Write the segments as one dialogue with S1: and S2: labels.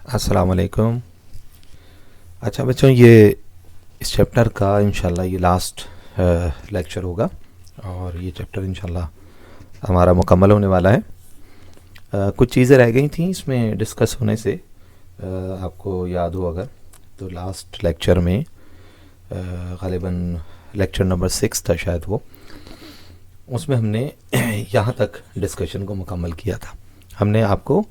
S1: अस्सलाम वालेकुम। अच्छा बच्चों, ये इस चैप्टर का इंशाल्लाह ये लास्ट लेक्चर होगा और ये चैप्टर इंशाल्लाह हमारा मुकम्मल होने वाला है। कुछ चीज़ें रह गई थी इसमें डिस्कस होने से, आपको याद हो अगर तो लास्ट लेक्चर में ग़ालिबन लेक्चर नंबर 6 था शायद वो, उसमें हमने यहाँ तक डिस्कशन को मुकम्मल किया था। हमने आपको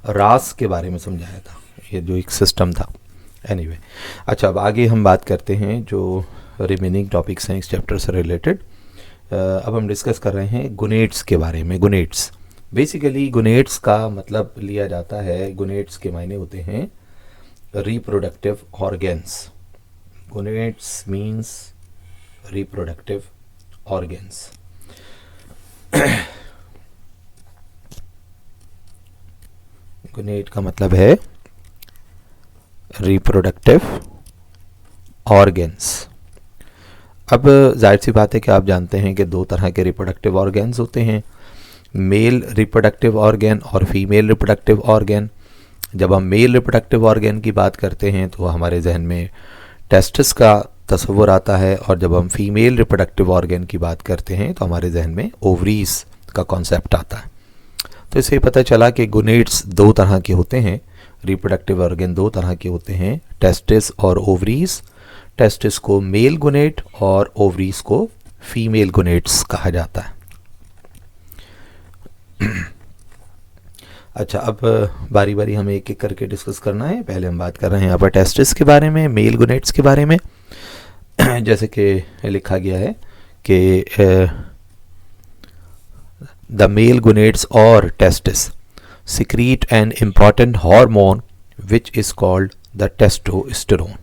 S1: रास के बारे में समझाया था, ये जो एक सिस्टम था। एनीवे अच्छा, अब आगे हम बात करते हैं जो रिमेनिंग टॉपिक्स हैं इस चैप्टर से रिलेटेड। अब हम डिस्कस कर रहे हैं गुनेट्स के बारे में। गुनेट्स बेसिकली, गुनेट्स का मतलब लिया जाता है, गुनेट्स के मायने होते हैं reproductive organs. Gonads means reproductive organs. Gonad का मतलब है रिप्रोडक्टिव ऑर्गेन्स। अब जाहिर सी बात है कि आप जानते हैं कि दो तरह के रिप्रोडक्टिव ऑर्गेन्स होते हैं, मेल रिप्रोडक्टिव ऑर्गेन और फीमेल रिप्रोडक्टिव ऑर्गेन। जब हम मेल रिप्रोडक्टिव ऑर्गेन की बात करते हैं तो हमारे जहन में टेस्टिस का तस्वुर आता है, और जब हम फीमेल रिप्रोडक्टिव ऑर्गेन की बात करते हैं तो हमारे जहन में ओवरीज का कॉन्सेप्ट आता है। तो इससे पता चला कि गुनेट्स दो तरह के होते हैं, रिप्रोडक्टिव ऑर्गेन दो तरह के होते हैं, टेस्टिस और ओवरीज। टेस्टिस को मेल गुनेट और ओवरीज को फीमेल गुनेट्स कहा जाता है। अच्छा, अब बारी बारी हमें एक एक करके डिस्कस करना है। पहले हम बात कर रहे हैं यहाँ पर टेस्टिस के बारे में, मेल गुनेट्स के बारे में। जैसे कि लिखा गया है कि द मेल गुनेट्स और testis secrete an important hormone which is called the testosterone.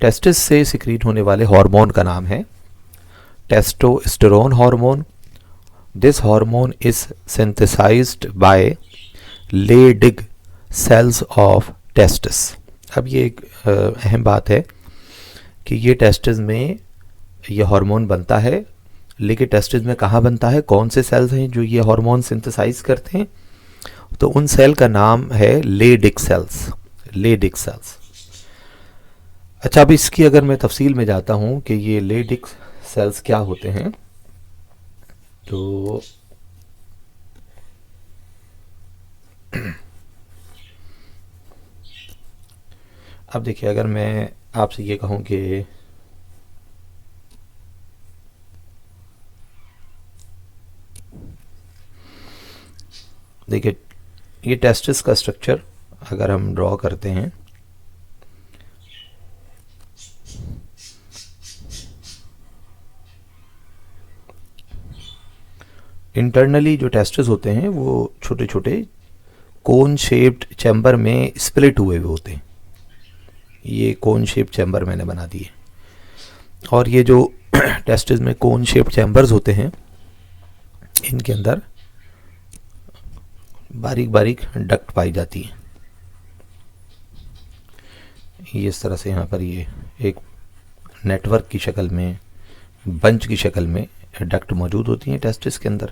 S1: Testis से सिक्रीट होने वाले हार्मोन का नाम है testosterone hormone. This hormone is synthesized by Leydig cells of testis. अब ये एक अहम बात है कि ये टेस्टिस में ये हार्मोन बनता है, लेकिन टेस्टिस में कहाँ बनता है, कौन से सेल्स हैं जो ये हार्मोन सिंथेसाइज करते हैं, तो उन सेल का नाम है लेडिक सेल्स। Leydig cells. अच्छा, अब इसकी अगर मैं तफसील में जाता हूं कि ये लेडिक सेल्स क्या होते हैं, तो अब देखिए, अगर मैं आपसे ये कहूं कि देखिए, ये टेस्टिस का स्ट्रक्चर अगर हम ड्रॉ करते हैं, इंटरनली जो टेस्टिस होते हैं वो छोटे छोटे कोन शेप्ड चैम्बर में स्प्लिट हुए हुए होते हैं। ये कोन शेप चैम्बर मैंने बना दिए, और ये जो टेस्टिस में कोन शेप चैम्बर्स होते हैं, इनके अंदर बारीक बारीक डक्ट पाई जाती है। ये इस तरह से यहाँ पर ये एक नेटवर्क की शक्ल में, बंच की शक्ल में डक्ट मौजूद होती हैं टेस्टिस के अंदर।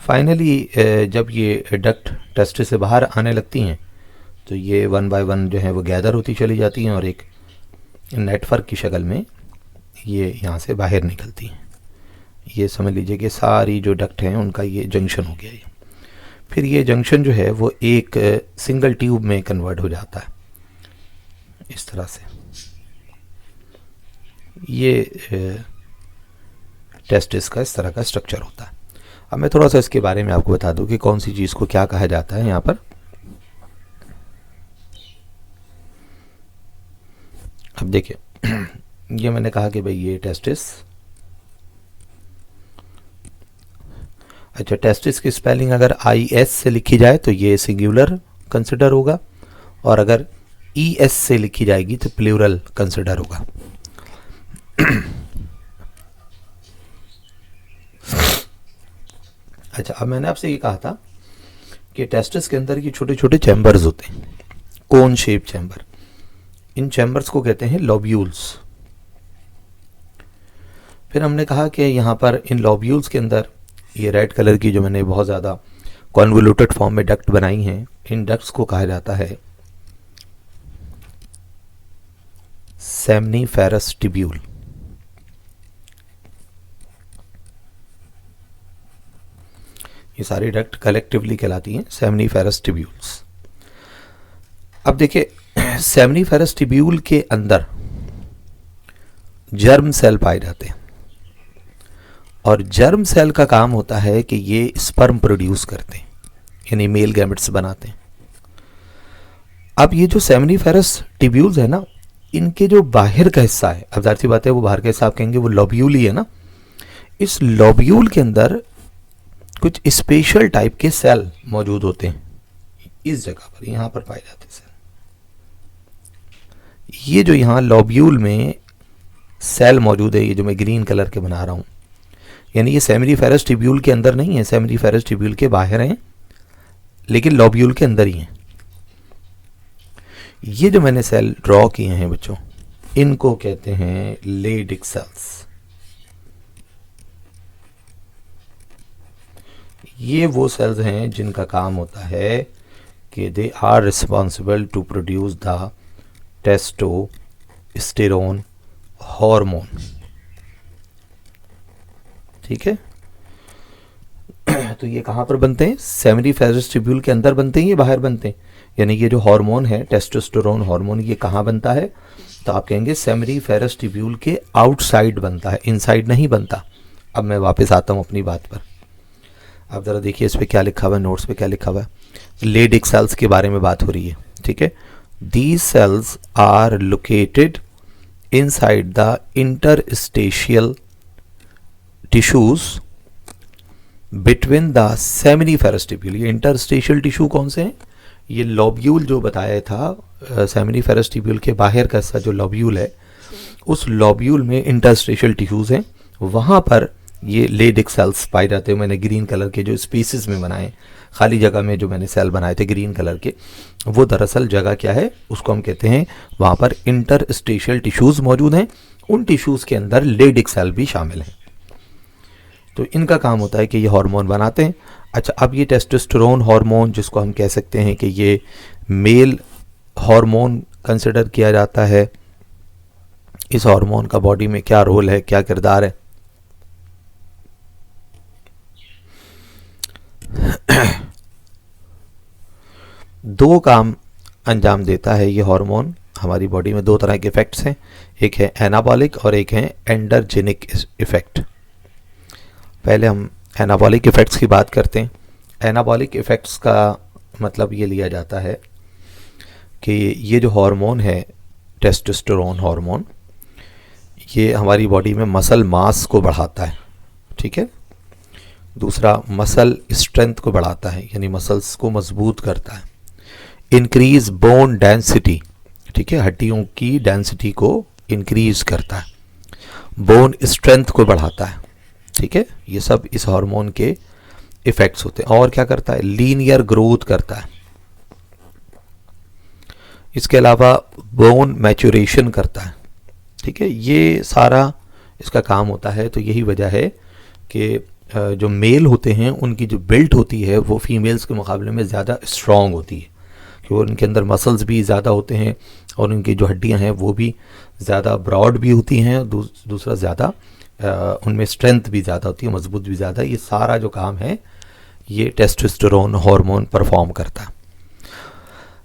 S1: फाइनली जब ये डक्ट टेस्टिस से बाहर आने लगती हैं तो ये वन बाय वन जो है वो गैदर होती चली जाती हैं और एक नेटवर्क की शक्ल में ये यहाँ से बाहर निकलती हैं। ये समझ लीजिए कि सारी जो डक्ट हैं उनका ये जंक्शन हो गया। ये फिर ये जंक्शन जो है वो एक सिंगल ट्यूब में कन्वर्ट हो जाता है इस तरह से। ये टेस्टिस का इस तरह का स्ट्रक्चर होता है। अब मैं थोड़ा सा इसके बारे में आपको बता दूं कि कौन सी चीज़ को क्या कहा जाता है यहाँ पर। अब देखिए, ये मैंने कहा कि भाई ये टेस्टिस। अच्छा, टेस्टिस की स्पेलिंग अगर IS से लिखी जाए तो ये सिंगुलर कंसिडर होगा, और अगर ES से लिखी जाएगी तो प्लूरल कंसिडर होगा। अच्छा, अब मैंने आपसे ये कहा था कि टेस्टिस के अंदर ये छोटे छोटे चैम्बर्स होते हैं, कोन शेप चैम्बर। इन चैम्बर्स को कहते हैं लोब्यूल्स। फिर हमने कहा कि यहाँ पर इन लॉब्यूल्स के अंदर ये रेड कलर की जो मैंने बहुत ज़्यादा कॉन्वोल्यूटेड फॉर्म में डक्ट बनाई हैं, इन डक्ट्स को कहा जाता है सेमनीफेरस ट्यूब्यूल। ये सारी डक्ट कलेक्टिवली कहलाती हैं सेमनीफेरस ट्यूब्यूल्स। अब देखिए सेमनीफेरस ट्यूब्यूल के अंदर जर्म सेल पाए जाते हैं और जर्म सेल का काम होता है कि ये स्पर्म प्रोड्यूस करते हैं, यानी मेल गैमेट्स बनाते हैं। अब ये जो सेमनीफेरस ट्यूब्यूल्स है ना, इनके जो बाहर का हिस्सा है, अब जाहिर सी बात है वो बाहर का हिस्सा आप कहेंगे वो लॉब्यूल ही है ना, इस लॉब्यूल के अंदर कुछ स्पेशल टाइप के सेल मौजूद होते हैं। इस जगह पर यहाँ पर पाए जाते हैं सेल। ये जो यहाँ लॉब्यूल में सेल मौजूद है, ये जो मैं ग्रीन कलर के बना रहा हूँ, यानी ये सेमनीफेरस ट्यूब्यूल के अंदर नहीं है, सेमनीफेरस ट्यूब्यूल के बाहर हैं, लेकिन लॉब्यूल के अंदर ही हैं। ये जो मैंने सेल ड्रॉ किए हैं बच्चों, इनको कहते हैं लेडिक सेल्स। ये वो सेल्स हैं जिनका काम होता है कि they are responsible to produce the testosterone hormone. ठीक है, तो ये कहाँ पर बनते हैं? सेमनीफेरस ट्यूब्यूल के अंदर बनते हैं, ये बाहर बनते हैं। यानी ये जो हार्मोन है टेस्टोस्टेरोन हार्मोन, ये कहाँ बनता है? तो आप कहेंगे सेमनीफेरस ट्यूब्यूल के आउटसाइड बनता है, इनसाइड नहीं बनता। अब मैं वापस आता हूँ अपनी बात पर। अब ज़रा देखिए इस पे क्या लिखा हुआ है, नोट्स पे क्या लिखा हुआ है। लेडिक सेल्स के बारे में बात हो रही है। ठीक है, these cells are located inside the interstitial tissues between the seminiferous tubule. ये इंटरस्टेशियल टिश्यू कौन से हैं? ये लॉब्यूल जो बताया था, सेमनीफेरस ट्यूब्यूल के बाहर का हिस्सा जो लॉब्यूल है, उस लॉब्यूल में इंटरस्टेशियल टिश्यूज हैं, वहाँ पर ये लेडिक सेल्स पाए जाते हैं। मैंने ग्रीन कलर के जो स्पीसीज में बनाए, खाली जगह में जो मैंने सेल बनाए थे ग्रीन कलर के, वो दरअसल जगह क्या है, उसको हम कहते हैं, वहाँ पर इंटरस्टेशियल टिश्यूज मौजूद हैं। उन टिश्यूज के अंदर लेडिक सेल भी शामिल हैं। तो इनका काम होता है कि ये हार्मोन बनाते हैं। अच्छा, अब ये टेस्टोस्टेरोन हार्मोन, जिसको हम कह सकते हैं कि ये मेल हार्मोन कंसिडर किया जाता है, इस हार्मोन का बॉडी में क्या रोल है, क्या किरदार है? दो काम अंजाम देता है ये हार्मोन हमारी बॉडी में। दो तरह के इफेक्ट्स हैं, एक है एनाबॉलिक और एक है एंडरजेनिक इफेक्ट। पहले हम एनाबॉलिक इफेक्ट्स की बात करते हैं। एनाबॉलिक इफेक्ट्स का मतलब ये लिया जाता है कि ये जो हार्मोन है टेस्टोस्टेरोन हार्मोन, ये हमारी बॉडी में मसल मास को बढ़ाता है। ठीक है, दूसरा मसल स्ट्रेंथ को बढ़ाता है, यानी मसल्स को मजबूत करता है। इंक्रीज बोन डेंसिटी, ठीक है, हड्डियों की डेंसिटी को इंक्रीज करता है। बोन स्ट्रेंथ को बढ़ाता है। ठीक है, ये सब इस हार्मोन के इफेक्ट्स होते हैं। और क्या करता है? लीनियर ग्रोथ करता है। इसके अलावा बोन मैच्योरेशन करता है। ठीक है, ये सारा इसका काम होता है। तो यही वजह है कि जो मेल होते हैं उनकी जो बिल्ट होती है वो फीमेल्स के मुकाबले में ज़्यादा स्ट्रॉन्ग होती है, क्योंकि उनके अंदर मसल्स भी ज़्यादा होते हैं और उनकी जो हड्डियां हैं वो भी ज़्यादा ब्रॉड भी होती हैं। दूसरा ज़्यादा उनमें स्ट्रेंथ भी ज़्यादा होती है, मजबूत भी ज़्यादा। ये सारा जो काम है ये टेस्टोस्टेरोन हार्मोन परफॉर्म करता है।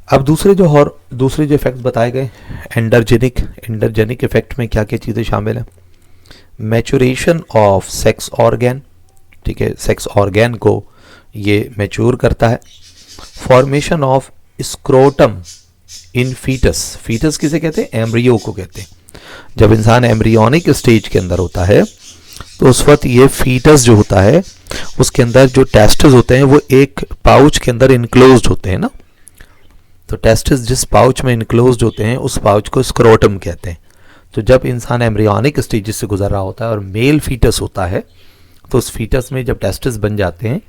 S1: अब दूसरे जो इफेक्ट्स बताए गए, एंडरजेनिक इफेक्ट में क्या क्या चीज़ें शामिल हैं? मैच्योरेशन ऑफ सेक्स ऑर्गन, ठीक है, सेक्स ऑर्गन को ये मैच्योर करता है। Formation of scrotum in foetus किसे कहते हैं? एम्ब्रियो को कहते हैं। जब इंसान एम्ब्रियोनिक स्टेज के अंदर होता है तो उस वक्त ये फीटस जो होता है उसके अंदर जो टेस्टिस होते हैं वो एक पाउच के अंदर इनक्लोज्ड होते हैं ना। तो टेस्टिस जिस पाउच में इनक्लोज्ड होते हैं उस पाउच को स्क्रोटम कहते हैं। तो जब इंसान एम्ब्रियोनिक स्टेज से गुजर रहा होता है और मेल फीटस होता है तो उस फीटस में जब टेस्टिस बन जाते हैं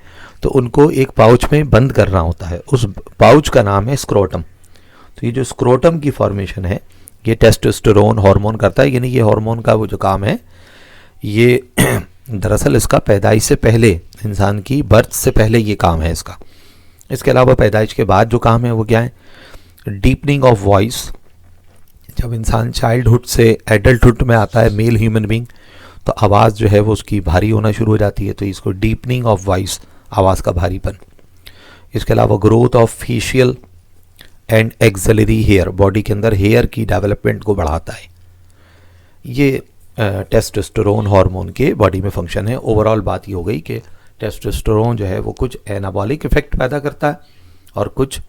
S1: तो उनको एक पाउच में बंद करना होता है। उस पाउच का नाम है स्क्रोटम। तो ये जो स्क्रोटम की फॉर्मेशन है ये टेस्टोस्टेरोन हार्मोन करता है। यानी ये हार्मोन का वो जो काम है ये दरअसल इसका पैदाइश से पहले, इंसान की बर्थ से पहले ये काम है इसका। इसके अलावा पैदाइश के बाद जो काम है वो क्या है, डीपनिंग ऑफ वॉइस। जब इंसान चाइल्डहुड से एडल्टहुड में आता है, मेल ह्यूमन बीइंग, तो आवाज़ जो है वो उसकी भारी होना शुरू हो जाती है, तो इसको डीपनिंग ऑफ वॉइस, आवाज़ का भारीपन। इसके अलावा growth of facial and axillary hair, body के अंदर हेयर की डेवलपमेंट को बढ़ाता है। ये टेस्टोस्टेरोन हार्मोन के बॉडी में फंक्शन है। ओवरऑल बात ये हो गई कि टेस्टोस्टेरोन जो है वो कुछ एनाबॉलिक इफेक्ट पैदा करता है और कुछ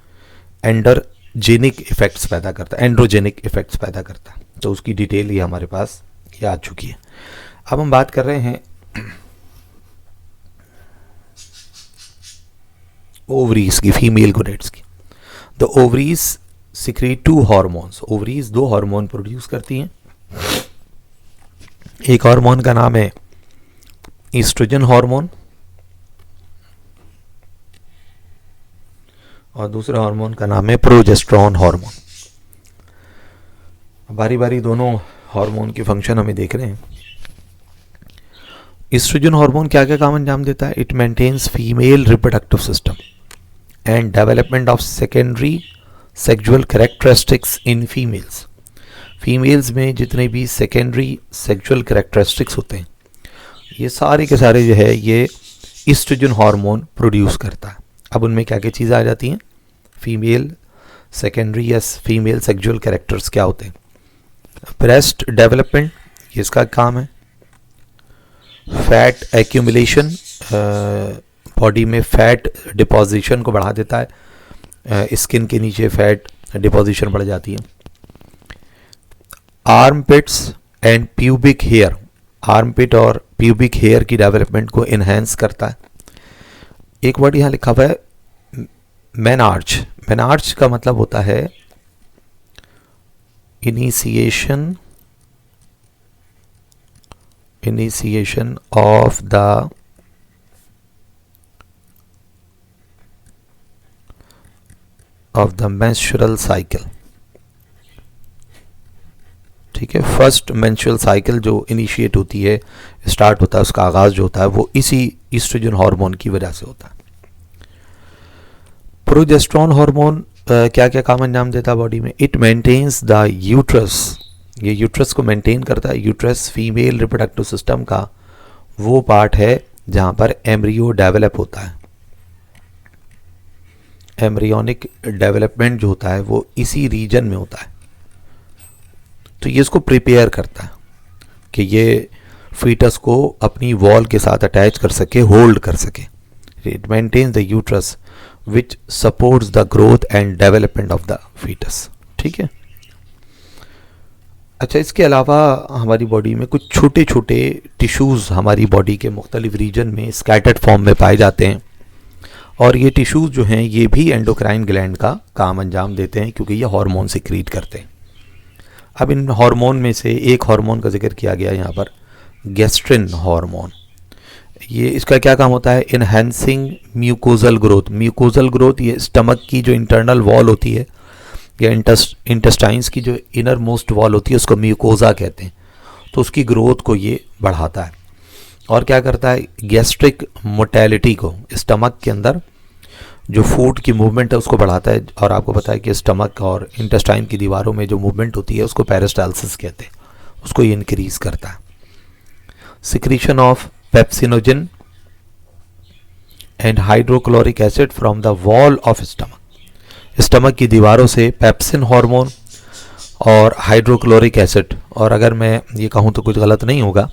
S1: एंड्रोजेनिक इफेक्ट्स पैदा करता है, एंड्रोजेनिक इफेक्ट्स पैदा करता है। तो उसकी डिटेल ये हमारे पास ये आ चुकी है। अब हम बात कर रहे हैं ओवरीज की, फीमेल गोनेड्स की। The ovaries secrete 2 hormones, ovaries 2 hormone produce करती हैं। एक हार्मोन का नाम है ईस्ट्रोजन हार्मोन और दूसरे हार्मोन का नाम है प्रोजेस्टेरोन हार्मोन। बारी बारी दोनों हार्मोन के फंक्शन हमें देख रहे हैं। ईस्ट्रोजन हार्मोन क्या क्या काम अंजाम देता है? It maintains female reproductive system and development of secondary sexual characteristics in females. Females में जितने भी सेकेंडरी सेक्सुअल कैरेक्टरिस्टिक्स होते हैं, ये सारे के सारे जो है ये ईस्ट्रोजन हार्मोन प्रोड्यूस करता है। अब उनमें क्या क्या चीज़ें आ जाती हैं? फीमेल सेकेंडरी या फीमेल सेक्सुअल कैरेक्टर्स क्या होते हैं? ब्रेस्ट डेवलपमेंट, ये इसका काम है। फैट एक्यूमुलेशन, बॉडी में फैट डिपोजिशन को बढ़ा देता है, स्किन के नीचे फैट डिपोजिशन बढ़ जाती है। Armpits and pubic hair, armpit और प्यूबिक हेयर की डेवलपमेंट को इन्हेंस करता है। एक वर्ड यहाँ लिखा हुआ है मेनार्च। मेनार्च का मतलब होता है initiation of the menstrual cycle. ठीक है, फर्स्ट मेंस्ट्रुअल साइकिल जो इनिशिएट होती है, स्टार्ट होता है, उसका आगाज जो होता है वो इसी ईस्ट्रोजन हार्मोन की वजह से होता है। प्रोजेस्टेरोन हार्मोन क्या क्या काम अंजाम देता है बॉडी में? इट मेंटेन्स द यूट्रस, ये यूट्रस को मेंटेन करता है। यूट्रस फीमेल रिप्रोडक्टिव सिस्टम का वो पार्ट है जहां पर एम्ब्रियो डेवलप होता है। एम्ब्रियोनिक डेवलपमेंट जो होता है वो इसी रीजन में होता है। तो ये इसको प्रिपेयर करता है कि ये फीटस को अपनी वॉल के साथ अटैच कर सके, होल्ड कर सके। It maintains the uterus which supports the growth and development of the foetus. ठीक है। अच्छा, इसके अलावा हमारी बॉडी में कुछ छोटे छोटे टिश्यूज़ हमारी बॉडी के मुख्तलिफ रीजन में स्कैटर्ड फॉर्म में पाए जाते हैं और ये टिश्यूज़ जो हैं ये भी एंडोक्राइन ग्लैंड का काम अंजाम देते हैं क्योंकि ये हार्मोन सिक्रीट करते हैं। अब इन हार्मोन में से एक हार्मोन का जिक्र किया गया यहाँ पर, गैस्ट्रिन हार्मोन। ये इसका क्या काम होता है? Enhancing mucosal growth. Mucosal growth ये स्टमक की जो इंटरनल वॉल होती है या इंटेस्टाइन्स की जो इनर मोस्ट वॉल होती है उसको म्यूकोजा कहते हैं, तो उसकी ग्रोथ को ये बढ़ाता है। और क्या करता है? गैस्ट्रिक मोटेलिटी को, स्टमक के अंदर जो फूड की मूवमेंट है उसको बढ़ाता है। और आपको पता है कि स्टमक और इंटेस्टाइन की दीवारों में जो मूवमेंट होती है उसको पेरिस्टाल्सिस कहते हैं, उसको ये इंक्रीज करता है। Secretion of pepsinogen and hydrochloric acid from the wall of stomach. Stomach की दीवारों से पेप्सिन हार्मोन और हाइड्रोक्लोरिक एसिड, और अगर मैं ये कहूँ तो कुछ गलत नहीं होगा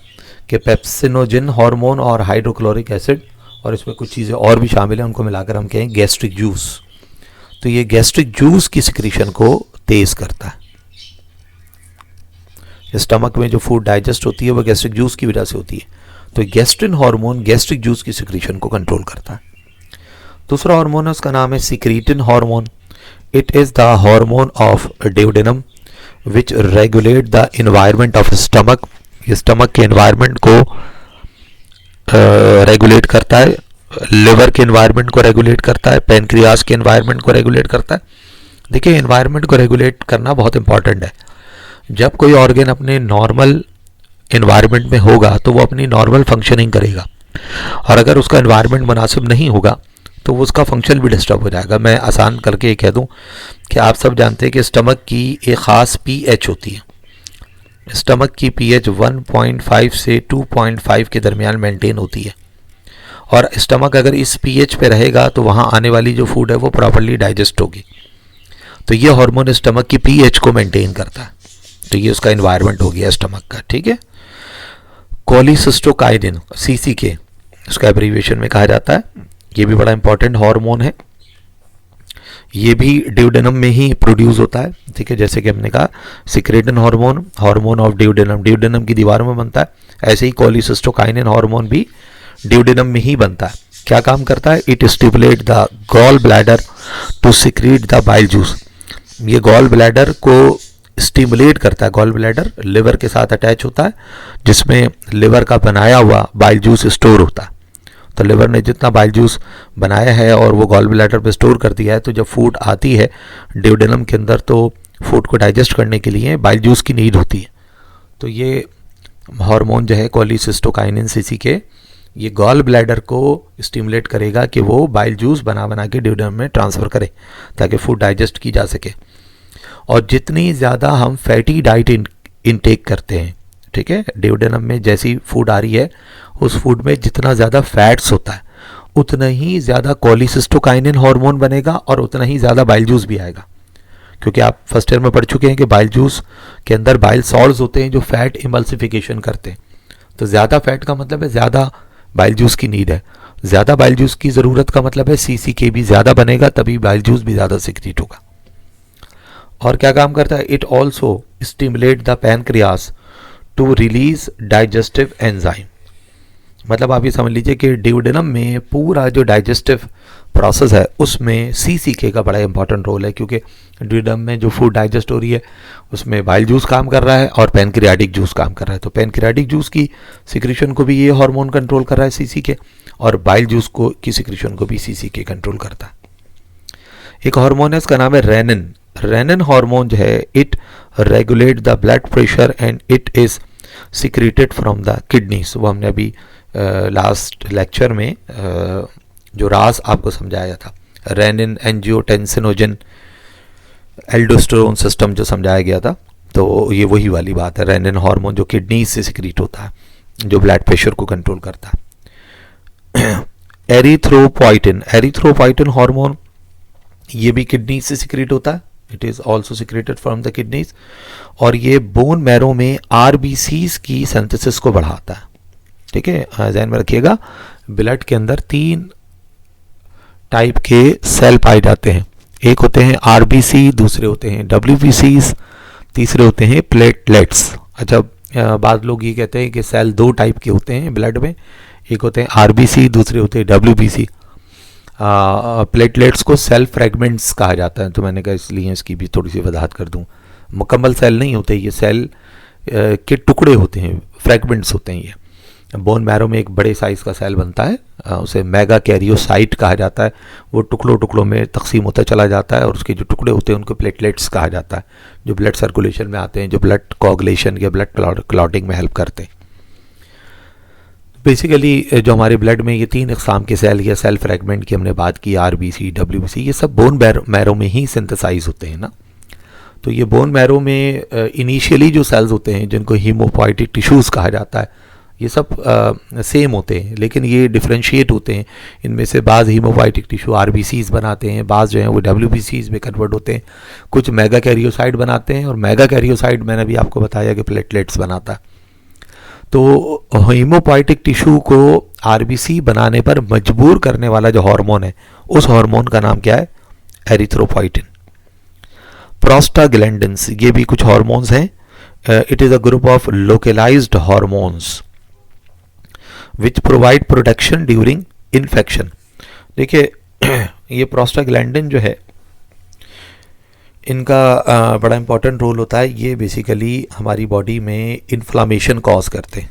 S1: कि पेप्सिनोजन हार्मोन और हाइड्रोक्लोरिक एसिड और इसमें कुछ चीज़ें और भी शामिल हैं, उनको मिलाकर हम कहें गैस्ट्रिक जूस। तो ये गैस्ट्रिक जूस की सिक्रीशन को तेज़ करता है। स्टमक में जो फूड डाइजेस्ट होती है वो गैस्ट्रिक जूस की वजह से होती है, तो गैस्ट्रिन हार्मोन गैस्ट्रिक जूस की सिक्रीशन को कंट्रोल करता है। दूसरा हार्मोन है, उसका नाम है secretin hormone. It is the hormone of duodenum which regulate the environment of stomach. ये स्टमक के इन्वायरमेंट को रेगुलेट करता है, लिवर के इन्वायरमेंट को रेगुलेट करता है, पैनक्रियास के इन्वायरमेंट को रेगुलेट करता है। देखिए, इन्वायरमेंट को रेगुलेट करना बहुत इंपॉर्टेंट है। जब कोई ऑर्गन अपने नॉर्मल एनवायरनमेंट में होगा तो वो अपनी नॉर्मल फंक्शनिंग करेगा, और अगर उसका एनवायरनमेंट मुनासिब नहीं होगा तो वो उसका फंक्शन भी डिस्टर्ब हो जाएगा। मैं आसान करके ये कह दूं कि आप सब जानते हैं कि स्टमक की एक ख़ास पीएच होती है। स्टमक की पीएच 1.5 से 2.5 के दरमियान मेंटेन होती है, और स्टमक अगर इस पीएच पे रहेगा तो वहाँ आने वाली जो फूड है वो प्रॉपर्ली डाइजेस्ट होगी। तो ये हार्मोन स्टमक की पीएच को मेंटेन करता है, तो ये उसका एनवायरनमेंट हो गया स्टमक का, ठीक है। कोलिसिस्टोकाइनिन सीसीके उसका एब्रीविएशन में कहा जाता है। ये भी बड़ा इंपॉर्टेंट हार्मोन है, ये भी ड्यूडेनम में ही प्रोड्यूस होता है, ठीक है। जैसे कि हमने कहा secretin hormone, hormone of duodenum, duodenum की दीवारों में बनता है, ऐसे ही कोलिसिस्टोकाइनिन हार्मोन भी ड्यूडेनम में ही बनता है। क्या काम करता है? It stimulate the gall bladder to secrete the bile juice. ये गॉल ब्लैडर को स्टिमुलेट करता है। गॉल ब्लैडर लिवर के साथ अटैच होता है, जिसमें लिवर का बनाया हुआ बाइल जूस स्टोर होता है। तो लिवर ने जितना बाइल जूस बनाया है और वो गॉल ब्लैडर पे स्टोर कर दिया है, तो जब फूड आती है ड्यूडेनम के अंदर तो फूड को डाइजेस्ट करने के लिए बाइल जूस की नीड होती है। तो ये हार्मोन जो है कोलिसिस्टोकाइनिन सीसीके, ये गॉल ब्लैडर को स्टिमुलेट करेगा कि वो बाइल जूस बना के ड्यूडेनम में ट्रांसफ़र करे ताकि फूड डाइजेस्ट की जा सके। और जितनी ज़्यादा हम फैटी डाइट इनटेक करते हैं, ठीक है, ड्यूडेनम में जैसी फूड आ रही है उस फूड में जितना ज़्यादा फैट्स होता है उतना ही ज़्यादा कोलिसिस्टोकाइनिन हार्मोन बनेगा और उतना ही ज़्यादा बाइल जूस भी आएगा। क्योंकि आप फर्स्ट ईयर में पढ़ चुके हैं कि बाइल जूस के अंदर बाइल सॉल्ट्स होते हैं जो फैट इमल्सिफिकेशन करते हैं। तो ज़्यादा फैट का मतलब है ज़्यादा बाइल जूस की नीड है, ज़्यादा बाइल जूस की ज़रूरत का मतलब है सीसीके भी ज़्यादा बनेगा, तभी बाइल जूस भी ज़्यादा सिक्रीट होगा। और क्या काम करता है? It also stimulate the pancreas to release digestive enzyme. मतलब आप ये समझ लीजिए कि ड्यूडेनम में पूरा जो डाइजेस्टिव प्रोसेस है उसमें सीसीके का बड़ा इंपॉर्टेंट रोल है, क्योंकि ड्यूडेनम में जो फूड डाइजेस्ट हो रही है उसमें बाइल जूस काम कर रहा है और पैनक्रियाटिक जूस काम कर रहा है। तो पैनक्रियाटिक जूस की सिक्रीशन को भी ये हार्मोन कंट्रोल कर रहा है सीसीके, और बाइल जूस को की सिक्रीशन को भी सीसीके कंट्रोल करता है। एक हार्मोन है, इसका नाम है रेनिन। रेनिन हार्मोन जो है it regulate the blood pressure and it is secreted from the kidneys. वो हमने अभी लास्ट लेक्चर में जो राज आपको समझाया था, रेनिन एंजियोटेंसिनोजन एल्डोस्टेरोन सिस्टम जो समझाया गया था, तो ये वही वाली बात है। रेनिन हार्मोन जो किडनी से सिक्रीट होता है, जो ब्लड प्रेशर को कंट्रोल करता है। एरिथ्रोपोइटिन, एरिथ्रोपोइटिन हार्मोन ये भी किडनी से सिक्रीट होता है, it is also secreted from the kidneys, और ये बोन मैरो में आरबीसीज की सिंथेसिस को बढ़ाता है, ठीक है। ध्यान में रखिएगा, ब्लड के अंदर 3 टाइप के सेल पाए जाते हैं। एक होते हैं आरबीसी, दूसरे होते हैं डब्ल्यूबीसीज, तीसरे होते हैं प्लेटलेट्स। अच्छा, बाद लोग ये कहते हैं कि सेल 2 टाइप के होते हैं ब्लड में, एक होते हैं आरबीसी, दूसरे होते हैं डब्ल्यूबीसी। प्लेटलेट्स को सेल फ्रेगमेंट्स कहा जाता है, तो मैंने कहा इसलिए इसकी भी थोड़ी सी वजाहत कर दूं। मुकम्मल सेल नहीं होते ये, सेल के टुकड़े होते हैं, फ्रेगमेंट्स होते हैं। ये बोन मैरो में एक बड़े साइज़ का सेल बनता है, उसे मेगा कैरियोसाइट कहा जाता है। वो टुकड़ों टुकड़ों में तकसीम होता चला जाता है और उसके जो टुकड़े होते हैं उनको प्लेटलेट्स कहा जाता है, जो ब्लड सर्कुलेशन में आते हैं, जो ब्लड कोगुलेशन या ब्लड क्लॉटिंग में हेल्प करते हैं। बेसिकली जो हमारे ब्लड में ये 3 इक़साम के सेल या सेल फ्रेगमेंट की हमने बात की, आरबीसी, डब्ल्यूबीसी, ये सब बोन मैरो में ही सिंथेसाइज होते हैं ना। तो ये बोन मैरो में इनिशियली जो सेल्स होते हैं जिनको हीमोपोइटिक टिश्यूज़ कहा जाता है, ये सब सेम होते हैं, लेकिन ये डिफ्रेंशिएट होते हैं। इनमें से बाज़ हीमोपोइटिक टिश्यू आरबीसीज बनाते हैं, बाज़ जो हैं वो डब्ल्यूबीसीज में कन्वर्ट होते हैं, कुछ मेगा कैरियोसाइट बनाते हैं, और मेगा कैरियोसाइट मैंने भी आपको बताया कि प्लेटलेट्स बनाता है। तो हीमोपोइटिक टिश्यू को आरबीसी बनाने पर मजबूर करने वाला जो हार्मोन है, उस हार्मोन का नाम क्या है? एरिथ्रोपोइटिन। प्रोस्टाग्लैंडिन्स, ये भी कुछ हार्मोन्स हैं। It is a group of localised hormones which provide protection during infection. देखिए, ये प्रोस्टाग्लैंडिन जो है इनका बड़ा इंपॉर्टेंट रोल होता है। ये बेसिकली हमारी बॉडी में इन्फ्लामेशन कॉज करते हैं,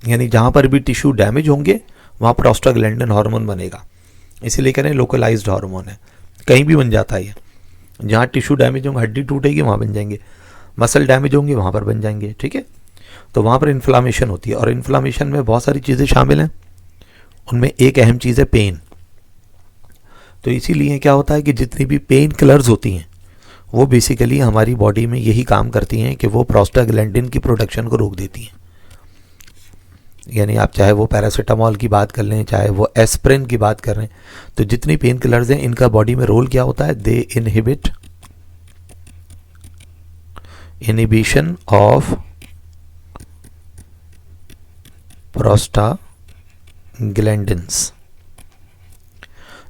S1: यानी जहाँ पर भी टिश्यू डैमेज होंगे वहाँ प्रोस्टाग्लैंडिन हार्मोन बनेगा। इसीलिए कह रहे हैं लोकलाइज्ड हार्मोन है, कहीं भी बन जाता है ये। जहाँ टिश्यू डैमेज होंगे, हड्डी टूटेगी वहाँ बन जाएंगे। मसल डैमेज होंगे वहाँ पर बन जाएंगे, ठीक है। तो वहाँ पर इन्फ्लामेशन होती है, और इन्फ्लामेशन में बहुत सारी चीज़ें शामिल हैं, उनमें एक अहम चीज़ है पेन। तो इसीलिए क्या होता है कि जितनी भी पेन किलर्स होती हैं वो बेसिकली हमारी बॉडी में यही काम करती हैं कि वो प्रोस्टाग्लैंडिन की प्रोडक्शन को रोक देती हैं। यानी आप चाहे वो पैरासीटामॉल की बात कर लें, चाहे वो एस्प्रिन की बात कर रहे हैं, तो जितनी पेन किलर्स हैं इनका बॉडी में रोल क्या होता है, दे इनहिबिट इनहिबिशन ऑफ प्रोस्टाग्लैंडिन्स।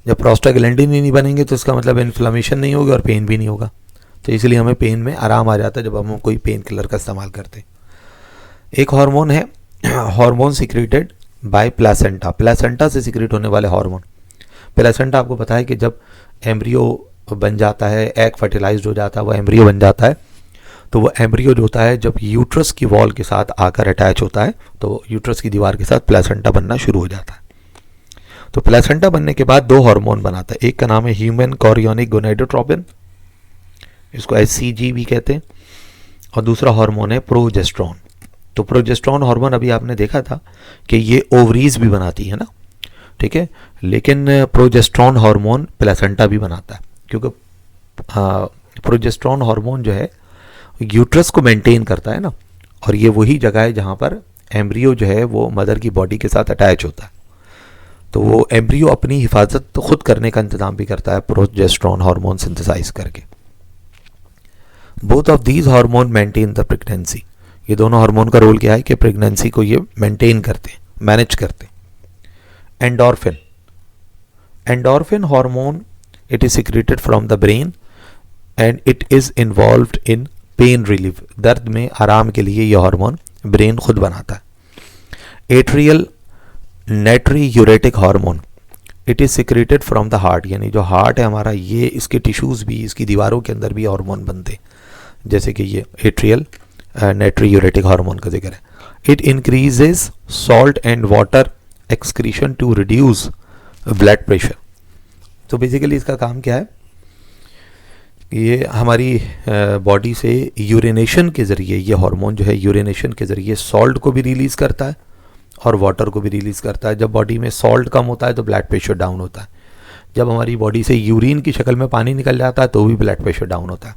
S1: जब प्रोस्टाग्लैंडिन ही नहीं बनेंगे तो इसका मतलब इन्फ्लेमेशन नहीं होगी और पेन भी नहीं होगा। तो इसलिए हमें पेन में आराम आ जाता है जब हम कोई पेन किलर का इस्तेमाल करते हैं। एक हार्मोन है hormone secreted by placenta, placenta से सिक्रेट होने वाले हार्मोन। प्लेसेंटा आपको पता है कि जब एम्ब्रियो बन जाता है, एग फर्टिलाइज्ड हो जाता है, वो एम्ब्रियो बन जाता है, तो वो एम्ब्रियो जो होता है जब यूट्रस की वॉल के साथ आकर अटैच होता है तो यूट्रस की दीवार के साथ प्लेसेंटा बनना शुरू हो जाता है। तो प्लेसेंटा बनने के बाद दो हार्मोन बनाता है, एक का नाम है ह्यूमन कोरियोनिक गोनाडोट्रोपिन, इसको HCG भी कहते हैं, और दूसरा हार्मोन है प्रोजेस्टेरोन। तो प्रोजेस्टेरोन हार्मोन अभी आपने देखा था कि ये ओवरीज भी बनाती है ना, ठीक है, लेकिन प्रोजेस्टेरोन हार्मोन प्लेसेंटा भी बनाता है, क्योंकि प्रोजेस्टेरोन हार्मोन जो है यूट्रस को मेंटेन करता है ना, और ये वही जगह है जहाँ पर एम्ब्रियो जो है वो मदर की बॉडी के साथ अटैच होता है। तो वो एम्ब्रियो अपनी हिफाजत तो खुद करने का इंतजाम भी करता है प्रोजेस्टेरोन हार्मोन सिंथेसाइज करके। Both of these hormone maintain the pregnancy. ये दोनों हार्मोन का रोल क्या है कि प्रेगनेंसी को ये मेंटेन करते हैं, मैनेज करते हैं। Endorphin, endorphin hormone it is secreted from the brain and it is involved in pain relief. दर्द में आराम के लिए ये हार्मोन ब्रेन खुद बनाता है। Atrial natriuretic hormone it is secreted from the heart, यानी जो हार्ट है हमारा, ये इसके टिश्यूज भी, इसकी दीवारों के अंदर भी हार्मोन बनते हैं, जैसे कि ये एट्रियल नाइट्रियूरेटिक हार्मोन का जिक्र है। It increases salt and water excretion to reduce blood pressure. तो बेसिकली इसका काम क्या है, ये हमारी बॉडी से यूरिनेशन के ज़रिए, ये हार्मोन जो है यूरिनेशन के ज़रिए सॉल्ट को भी रिलीज़ करता है और वाटर को भी रिलीज़ करता है। जब बॉडी में सॉल्ट कम होता है तो ब्लड प्रेशर डाउन होता है, जब हमारी बॉडी से यूरिन की शक्ल में पानी निकल जाता है तो भी ब्लड प्रेशर डाउन होता है।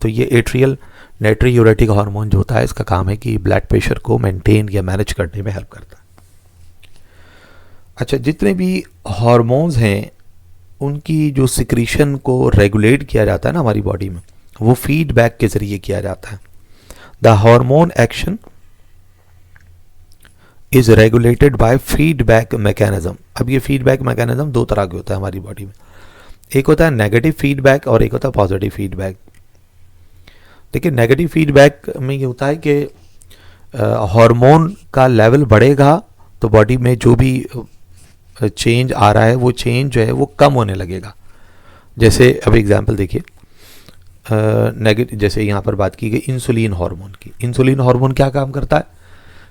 S1: तो ये एट्रियल नाइट्रियूरेटिक हार्मोन जो होता है, इसका काम है कि ब्लड प्रेशर को मेंटेन या मैनेज करने में हेल्प करता है। अच्छा, जितने भी हार्मोन्स हैं उनकी जो सिक्रीशन को रेगुलेट किया जाता है ना हमारी बॉडी में, वो फीडबैक के ज़रिए किया जाता है। The hormone action is regulated by feedback mechanism. अब ये फीडबैक मैकेनिज्म दो तरह के होता है हमारी बॉडी में, एक होता है नेगेटिव फीडबैक और एक होता है पॉजिटिव फीडबैक। देखिए, नेगेटिव फीडबैक में ये होता है कि हार्मोन का लेवल बढ़ेगा तो बॉडी में जो भी चेंज आ रहा है वो चेंज जो है वो कम होने लगेगा। जैसे अब एग्जांपल देखिए, नेगेटिव, जैसे यहाँ पर बात की गई इंसुलिन हार्मोन की। इंसुलिन हार्मोन क्या काम करता है,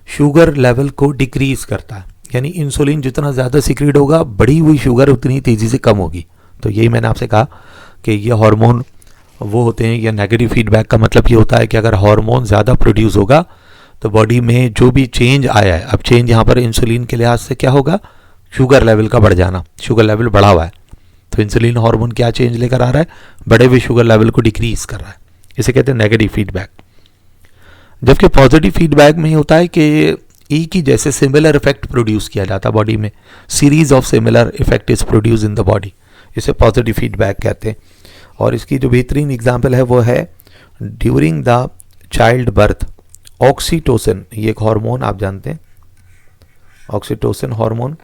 S1: शुगर लेवल को डिक्रीज करता है, यानी इंसुलिन जितना ज़्यादा सिक्रीट होगा बढ़ी हुई शुगर उतनी तेज़ी से कम होगी। तो यही मैंने आपसे कहा कि ये हार्मोन वो होते हैं, या नेगेटिव फीडबैक का मतलब ये होता है कि अगर हार्मोन ज़्यादा प्रोड्यूस होगा तो बॉडी में जो भी चेंज आया है, अब चेंज यहाँ पर इंसुलिन के लिहाज से क्या होगा, शुगर लेवल का बढ़ जाना, शुगर लेवल बढ़ा हुआ है तो इंसुलिन हार्मोन क्या चेंज लेकर आ रहा है, बढ़े हुए शुगर लेवल को डिक्रीज कर रहा है, इसे कहते हैं नेगेटिव फीडबैक। जबकि पॉजिटिव फीडबैक में ये होता है कि ई की जैसे सिमिलर इफेक्ट प्रोड्यूस किया जाता है बॉडी में, series of similar effect is produce in the body, इसे पॉजिटिव फीडबैक कहते हैं। और इसकी जो बेहतरीन एग्जाम्पल है वो है during the child birth oxytocin, ये एक हार्मोन आप जानते हैं, oxytocin hormone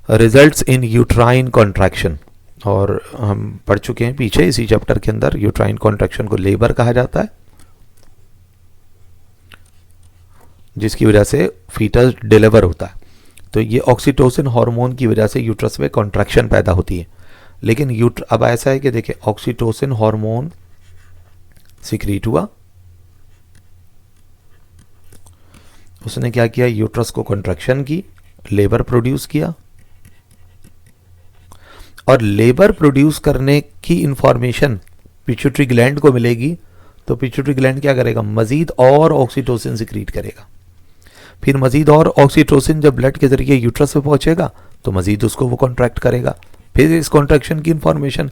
S1: results in uterine contraction, और हम पढ़ चुके हैं पीछे इसी चैप्टर के अंदर, यूट्राइन कॉन्ट्रैक्शन को लेबर कहा जाता है, जिसकी वजह से फीटस डिलीवर होता है। तो ये ऑक्सीटोसिन हार्मोन की वजह से यूट्रस में कॉन्ट्रैक्शन पैदा होती है। लेकिन अब ऐसा है कि देखिए, ऑक्सीटोसिन हार्मोन सिक्रीट हुआ, उसने क्या किया, यूट्रस को कॉन्ट्रैक्शन की, लेबर प्रोड्यूस किया, और लेबर प्रोड्यूस करने की इंफॉर्मेशन पिट्यूटरी ग्लैंड को मिलेगी तो पिट्यूटरी ग्लैंड क्या करेगा, मज़ीद और ऑक्सीटोसिन सिक्रीट करेगा। फिर मज़ीद और ऑक्सीटोसिन जब ब्लड के ज़रिए यूट्रस पे पहुंचेगा तो मज़ीद उसको वो कॉन्ट्रैक्ट करेगा, फिर इस कॉन्ट्रैक्शन की इंफॉर्मेशन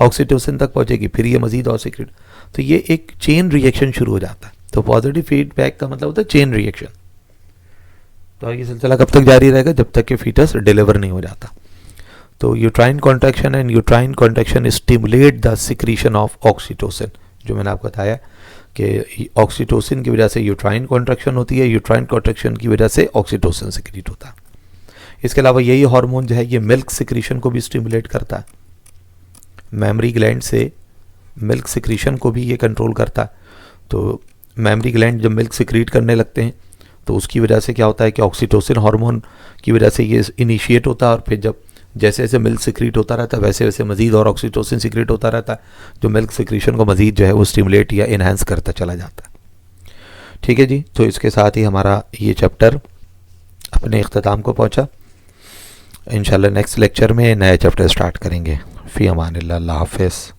S1: ऑक्सीटोसिन तक पहुंचेगी, फिर ये मज़ीद और सिक्रीट, तो ये एक चेन रिएक्शन शुरू हो जाता है। तो पॉजिटिव फीडबैक का मतलब होता है चेन रिएक्शन। तो ये सिलसिला कब तक जारी रहेगा, जब तक कि फीटस डिलीवर नहीं हो जाता। तो uterine contraction and uterine contraction stimulate the secretion of oxytocin, जो मैंने आपको बताया कि ऑक्सीटोसिन की वजह से यूट्राइन कॉन्ट्रैक्शन होती है, यूट्राइन कॉन्ट्रैक्शन की वजह से ऑक्सीटोसिन सिक्रीट होता है। इसके अलावा यही हार्मोन जो है ये मिल्क सिक्रीशन को भी स्टिमुलेट करता है, मेमरी ग्लैंड से मिल्क सिक्रीशन को भी ये कंट्रोल करता है। तो मेमरी ग्लैंड जब मिल्क सिक्रीट करने लगते हैं तो उसकी वजह से क्या होता है कि ऑक्सीटोसिन हार्मोन की वजह से ये इनिशिएट होता है, और फिर जब जैसे जैसे मिल्क सिक्रीट होता रहता है वैसे वैसे मज़ीद और ऑक्सीटोसिन सिक्रीट होता रहता है, जो मिल्क सिक्रीशन को मज़ीद जो है वो स्टिमुलेट या इन्हांस करता चला जाता है। ठीक है जी, तो इसके साथ ही हमारा ये चैप्टर अपने इख्तिताम को पहुँचा। इंशाल्लाह नेक्स्ट लेक्चर में नया चैप्टर स्टार्ट करेंगे। फ़ी अमानिल्लाह, अल्लाह हाफ़िज़।